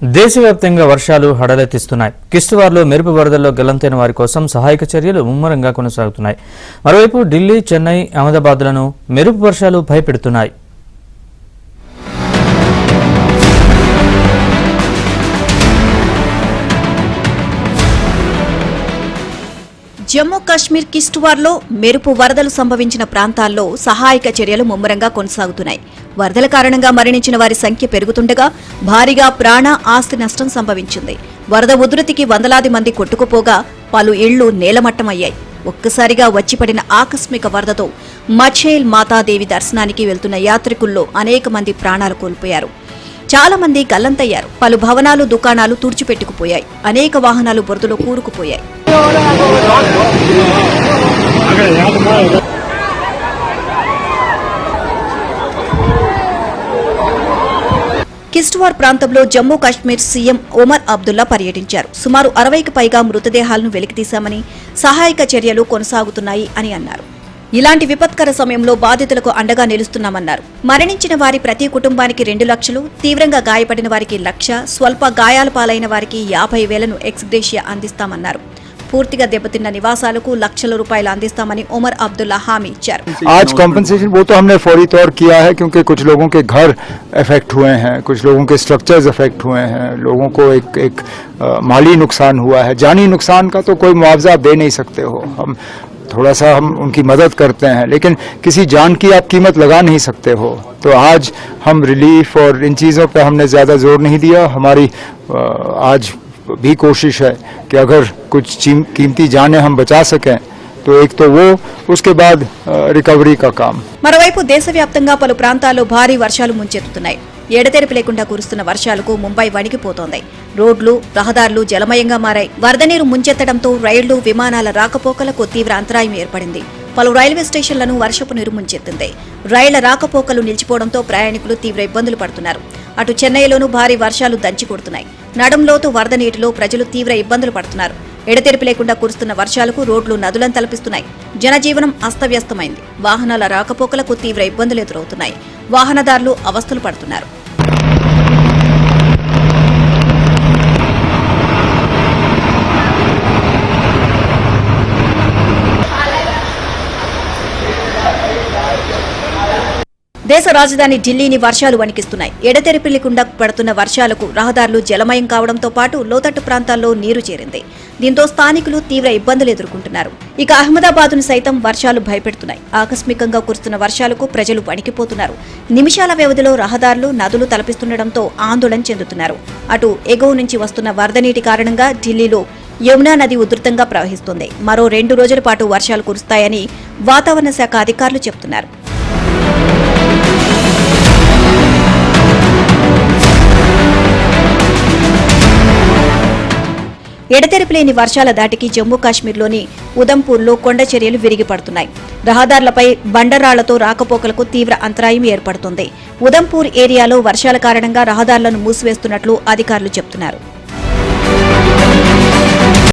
దేశవ్యాప్తంగా వర్షాలు హడలెత్తిస్తున్నాయి. కిష్తవార్లో మెరుపు వరదల్లో గల్లంతైన వారి కోసం సహాయక చర్యలు ముమ్మరంగా కొనసాగుతున్నాయి. మరోవైపు ఢిల్లీ, చెన్నై, అహ్మదాబాద్లను మెరుపు వర్షాలు భయపెడుతున్నాయి. జమ్మూ కాశ్మీర్ కిష్తవార్లో మెరుపు వరదలు సంభవించిన ప్రాంతాల్లో సహాయక చర్యలు ముమ్మరంగా కొనసాగుతున్నాయి. వరదల కారణంగా మరణించిన వారి సంఖ్య పెరుగుతుండగా భారీగా ప్రాణ ఆస్తి నష్టం సంభవించింది. వరద ఉధృతికి వందలాది మంది కొట్టుకుపోగా పలు ఇళ్లు నేలమట్టమయ్యాయి. ఒక్కసారిగా వచ్చిపడిన ఆకస్మిక వరదతో మఛేల్ మాతాదేవి దర్శనానికి వెళ్తున్న యాత్రికుల్లో అనేక మంది ప్రాణాలు కోల్పోయారు. చాలా మంది గల్లంతయ్యారు. పలు భవనాలు, దుకాణాలు తుడిచిపెట్టుకుపోయాయి. అనేక వాహనాలు బురదలో కూరుకుపోయాయి. కిష్తవార్ ప్రాంతంలో జమ్మూ కాశ్మీర్ సీఎం ఒమర్ అబ్దుల్లా పర్యటించారు. సుమారు 60కి పైగా మృతదేహాలను వెలికితీశామని, సహాయక చర్యలు కొనసాగుతున్నాయి అని అన్నారు. ఇలాంటి విపత్కర సమయంలో బాధితులకు అండగా నిలుస్తున్నామన్నారు. మరణించిన వారి ప్రతి కుటుంబానికి 2 లక్షలు, తీవ్రంగా గాయపడిన వారికి 1 లక్ష, స్వల్ప గాయాల పాలైన వారికి 50,000ను ఎక్స్గ్రేషియా అందిస్తామన్నారు. పూర్తిగా దెబ్బతిన్న నివాసాలకు లక్షల రూపాయలు అందిస్తామని ఒమర్ అబ్దుల్లా హామీ ఇచ్చారు. आज कॉम्पनसेशन वो तो हमने फौरी तौर किया है, क्योंकि कुछ लोगों के घर इफेक्ट हुए हैं, कुछ लोगों के स्ट्रक्चर्स इफेक्ट हुए हैं, लोगों को एक माली नुकसान हुआ है. जानी नुकसान का तो कोई मुआवजा दे नहीं सकते हो. हम थोड़ा सा उनकी मदद करते हैं, लेकिन किसी जान की आप कीमत लगा नहीं सकते हो. तो आज हम रिलीफ और इन चीज़ों पे हमने ज़्यादा जोर नहीं दिया. हमारी आज भी कोशिश है कि अगर कुछ कीमती जानें हम बचा सकें तो एक तो वो, उसके बाद रिकवरी का काम. మరోవైపు దేశవ్యాప్తంగా పలు ప్రాంతాల్లో భారీ వర్షాలు ముంచెత్తుతున్నాయి. ఎడతెరిపి లేకుండా కురుస్తున్న వర్షాలకు ముంబై వణికిపోతోంది. రోడ్లు, రహదారులు జలమయంగా మారాయి. వరద నీరు ముంచెత్తడంతో రైళ్లు, విమానాల రాకపోకలకు తీవ్ర అంతరాయం ఏర్పడింది. పలు రైల్వే స్టేషన్లను వర్షపు నీరు ముంచెత్తింది. రైళ్ల రాకపోకలు నిలిచిపోవడంతో ప్రయాణికులు తీవ్ర ఇబ్బందులు పడుతున్నారు. అటు చెన్నైలోనూ భారీ వర్షాలు దంచి కొడుతున్నాయి. నడుంలోతు వరద నీటిలో ప్రజలు తీవ్ర ఇబ్బందులు పడుతున్నారు. ఎడతెరిపి లేకుండా కురుస్తున్న వర్షాలకు రోడ్లు నదులను తలపిస్తున్నాయి. జనజీవనం అస్తవ్యస్తమైంది. వాహనాల రాకపోకలకు తీవ్ర ఇబ్బందులు ఎదురవుతున్నాయి. వాహనదారులు అవస్థలు పడుతున్నారు. దేశ రాజధాని ఢిల్లీని వర్షాలు వణికిస్తున్నాయి. ఎడతెరిపి లేకుండా పడుతున్న వర్షాలకు రహదారులు జలమయం కావడంతో పాటు లోతట్టు ప్రాంతాల్లో నీరు చేరింది. దీంతో స్థానికులు తీవ్ర ఇబ్బందులు ఎదుర్కొంటున్నారు. ఇక అహ్మదాబాద్ను సైతం వర్షాలు భయపెడుతున్నాయి. ఆకస్మికంగా కురుస్తున్న వర్షాలకు ప్రజలు వణికిపోతున్నారు. నిమిషాల వ్యవధిలో రహదారులు, నదులు తలపిస్తుండటంతో ఆందోళన చెందుతున్నారు. అటు ఎగువ నుంచి వస్తున్న వరద నీటి కారణంగా ఢిల్లీలో యమునా నది ఉధృతంగా ప్రవహిస్తోంది. మరో 2 రోజుల పాటు వర్షాలు కురుస్తాయని వాతావరణ శాఖ అధికారులు చెబుతున్నారు. ఎడతెరిపి లేని వర్షాల దాటికి జమ్మూ కాశ్మీర్లోని ఉదంపూర్లో కొండ చర్యలు విరిగిపడుతున్నాయి. రహదారులపై బండరాళ్లతో రాకపోకలకు తీవ్ర అంతరాయం ఏర్పడుతోంది. ఉదంపూర్ ఏరియాలో వర్షాల కారణంగా రహదారులను మూసివేస్తున్నట్లు అధికారులు చెబుతున్నారు.